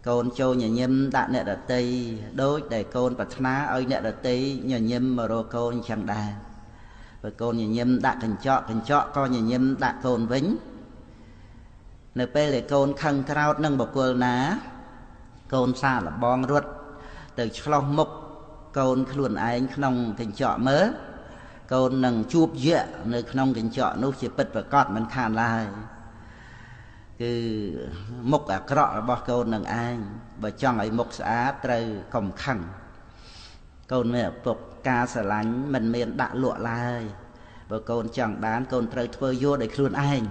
Côn châu nhà nhâm đã nè đợt tây đối để côn bạch ná ơi nè đợt tây nhà nhâm mà rô côn chẳng đà và côn nhà nhâm đã cần chọ con nhà nhâm đã côn vĩnh nơi pe lệ côn khăn krao nâng bọc quần ná côn xa là bong ruột từ trong mục côn luôn anh không cần chọ mớ côn nâng chup dẹ nơi không cần chọ nút chỉ bật và cọt mình khàn lại cứ mục à cọ bỏ côn nâng anh và trong ấy mục xã trời còng khăn côn mẹ phục ca sở lánh mình miền đã lụa lại và côn chẳng đán côn trời thơ vô để luôn anh